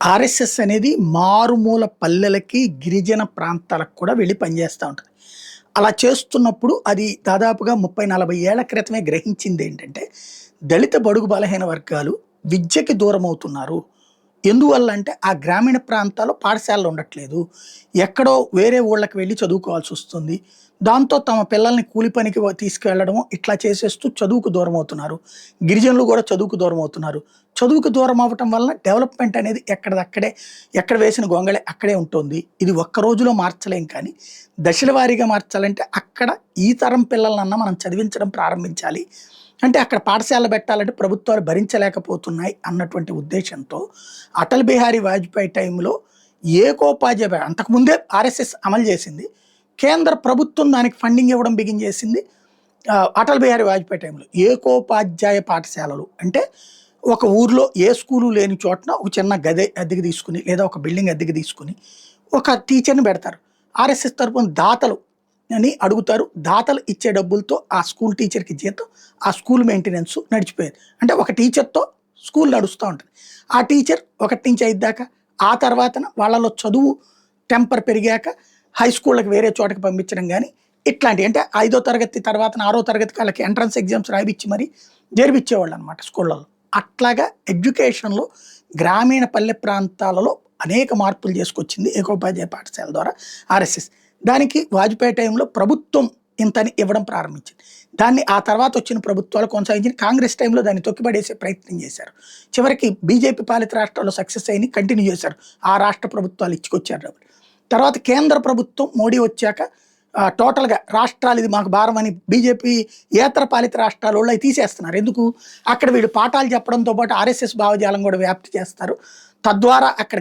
RSS అనేది మారుమూల పల్లెలకి, గిరిజన ప్రాంతాలకు కూడా వెళ్ళి పనిచేస్తా ఉంటది. అలా చేస్తున్నప్పుడు అది దాదాపుగా 30, 40 ఏళ్ల క్రితమే గ్రహించిందేంటంటే, దళిత బడుగు బలహీన వర్గాలు విద్యకి దూరమవుతున్నారు. ఎందువల్ల అంటే, ఆ గ్రామీణ ప్రాంతాల్లో పాఠశాలలు ఉండట్లేదు. ఎక్కడో వేరే ఊళ్ళకి వెళ్లి చదువుకోవాల్సొస్తుంది. దాంతో తమ పిల్లల్ని కూలి పనికి తీసుకెళ్లడము, ఇట్లా చేసేస్తూ చదువుకు దూరమవుతున్నారు. గిరిజనులు కూడా చదువుకు దూరమవుతున్నారు. చదువుకు దూరం అవ్వటం వలన డెవలప్‌మెంట్ అనేది ఎక్కడిదక్కడే, ఎక్కడ వేసిన గొంగళి అక్కడే ఉంటుంది. ఇది ఒక్క రోజులో మార్చలేం కానీ, దశల వారీగా మార్చాలంటే అక్కడ ఈ తరం పిల్లలనన్నా మనం చదివించడం ప్రారంభించాలి. అంటే అక్కడ పాఠశాలలు పెట్టాలంటే ప్రభుత్వాలు భరించలేకపోతున్నాయి అన్నటువంటి ఉద్దేశంతో అటల్ బిహారీ వాజ్పేయి టైంలో ఏకోపాధ్యాయ అంతకుముందే ఆర్ఎస్ఎస్ అమలు చేసింది. కేంద్ర ప్రభుత్వం దానికి ఫండింగ్ ఇవ్వడం బిగిన్ చేసింది అటల్ బిహారీ వాజ్పేయి టైంలో. ఏకోపాధ్యాయ పాఠశాలలు అంటే ఒక ఊర్లో ఏ స్కూలు లేని చోటన ఒక చిన్న గది అద్దెకు తీసుకుని లేదా ఒక బిల్డింగ్ అద్దెకు తీసుకుని ఒక టీచర్ని పెడతారు. ఆర్ఎస్ఎస్ తరపున దాతలు అని అడుగుతారు. దాతలు ఇచ్చే డబ్బులతో ఆ స్కూల్ టీచర్కి జీతం, ఆ స్కూల్ మెయింటెనెన్స్ నడిచిపోయేది. అంటే ఒక టీచర్తో స్కూల్ నడుస్తూ ఉంటుంది. ఆ టీచర్ 1 నుంచి 5 దాకా, ఆ తర్వాతన వాళ్ళలో చదువు టెంపర్ పెరిగాక హై స్కూళ్ళకి వేరే చోటకి పంపించడం కానీ ఇట్లాంటివి. అంటే 5వ తరగతి తర్వాత 6వ తరగతికి వాళ్ళకి ఎంట్రన్స్ ఎగ్జామ్స్ రాయిపిచ్చి మరి జరిపించేవాళ్ళు అనమాట స్కూళ్ళలో. అట్లాగా ఎడ్యుకేషన్లో గ్రామీణ పల్లె ప్రాంతాలలో అనేక మార్పులు చేసుకొచ్చింది ఏకోపాధ్యాయ పాఠశాల ద్వారా ఆర్ఎస్ఎస్. దానికి వాజ్పేయి టైంలో ప్రభుత్వం ఇంతని ఇవ్వడం ప్రారంభించింది. దాన్ని ఆ తర్వాత వచ్చిన ప్రభుత్వాలు కొనసాగించిన. కాంగ్రెస్ టైంలో దాన్ని తొక్కిపడేసే ప్రయత్నం చేశారు. చివరికి బీజేపీ పాలిత రాష్ట్రాల్లో సక్సెస్ అయిన కంటిన్యూ చేశారు. ఆ రాష్ట్ర ప్రభుత్వాలు ఇచ్చుకొచ్చారు. తర్వాత కేంద్ర ప్రభుత్వం మోడీ వచ్చాక టోటల్‌గా రాష్ట్రాలు ఇది మాకు భారం అని బీజేపీ ఏతర పాలిత రాష్ట్రాలలో అవి తీసేస్తున్నారు. ఎందుకు? అక్కడ వీళ్ళు పాఠాలు చెప్పడంతో పాటు ఆర్ఎస్ఎస్ భావజాలం కూడా వ్యాప్తి చేస్తారు. తద్వారా అక్కడ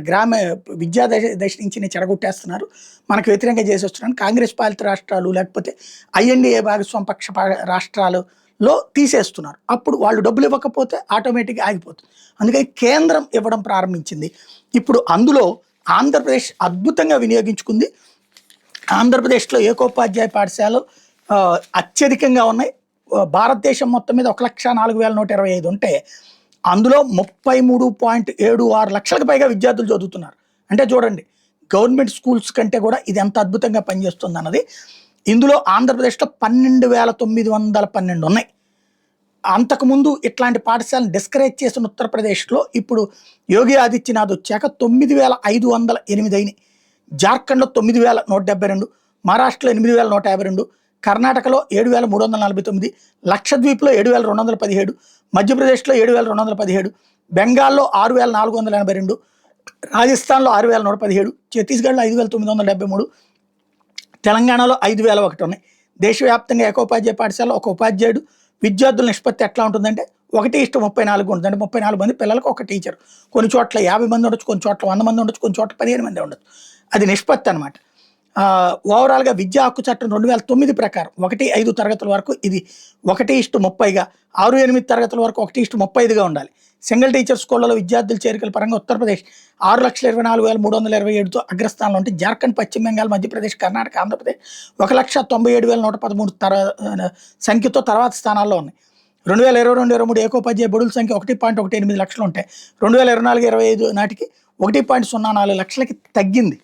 విద్యా దశ నుంచి చెడగొట్టేస్తున్నారు. మనకు వ్యతిరేకంగా చేసి వస్తున్నాను. కాంగ్రెస్ పాలిత రాష్ట్రాలు లేకపోతే ఐఎన్డీఏ భాగస్వామ్య పక్ష రాష్ట్రాలలో తీసేస్తున్నారు. అప్పుడు వాళ్ళు డబ్బులు ఇవ్వకపోతే ఆటోమేటిక్‌గా ఆగిపోతుంది. అందుకని కేంద్రం ఇవ్వడం ప్రారంభించింది. ఇప్పుడు అందులో ఆంధ్రప్రదేశ్ అద్భుతంగా వినియోగించుకుంది. ఆంధ్రప్రదేశ్‌లో ఏకోపాధ్యాయ పాఠశాలలు అత్యధికంగా ఉన్నాయి. భారతదేశం మొత్తం మీద 1,04,125 ఉంటే అందులో 33.76 లక్షలకు పైగా విద్యార్థులు చదువుతున్నారు. అంటే చూడండి, గవర్నమెంట్ స్కూల్స్ కంటే కూడా ఇది ఎంత అద్భుతంగా పనిచేస్తుంది అన్నది. ఇందులో ఆంధ్రప్రదేశ్‌లో 12,912 ఉన్నాయి. అంతకుముందు ఇట్లాంటి పాఠశాలను డిస్కరేజ్ చేసిన ఉత్తరప్రదేశ్‌లో ఇప్పుడు యోగి ఆదిత్యనాథ్ వచ్చాక 9,508 అయినాయి. జార్ఖండ్‌లో 9,172, మహారాష్ట్రలో 8,152, కర్ణాటకలో 7,349, లక్షద్వీప్‌లో 7,217, మధ్యప్రదేశ్‌లో 7,217, బెంగాల్లో 6,482, రాజస్థాన్‌లో 6,117, ఛత్తీస్గఢ్‌లో 5,973, తెలంగాణలో 5,001 ఉన్నాయి. దేశవ్యాప్తంగా ఏకోపాధ్యాయ పాఠశాలలో ఒక ఉపాధ్యాయుడు, విద్యార్థుల నిష్పత్తి ఎట్లా ఉంటుందంటే 1:34 ఉంటుంది. అంటే 34 మంది పిల్లలకు ఒక టీచర్. కొన్ని చోట్ల 50 మంది ఉండొచ్చు, కొన్ని చోట్ల 100 మంది ఉండొచ్చు, కొన్ని చోట్ల 15 మంది ఉండొచ్చు. అది నిష్పత్తి అనమాట. ఓవరాల్‌గా విద్యా హక్కు చట్టం 2009 ప్రకారం 1-5 తరగతుల వరకు ఇది 1:30గా, 6-8 తరగతుల వరకు 1:35గా ఉండాలి. సింగిల్ టీచర్ స్కూళ్లలో విద్యార్థుల చేరికల పరంగా ఉత్తరప్రదేశ్ 6,24,327తో అగ్రస్థానంలో ఉంటే జార్ఖండ్, పశ్చిమ బెంగాల్, మధ్యప్రదేశ్, కర్ణాటక, ఆంధ్రప్రదేశ్ 1,97,113 సంఖ్యతో తర్వాత స్థానాల్లో ఉన్నాయి. 2022-23 ఏకోపాధ్యాయ బడుల సంఖ్య 1.18 లక్షలు ఉంటాయి. 2024-25 నాటికి 1.04 లక్షలకి తగ్గింది.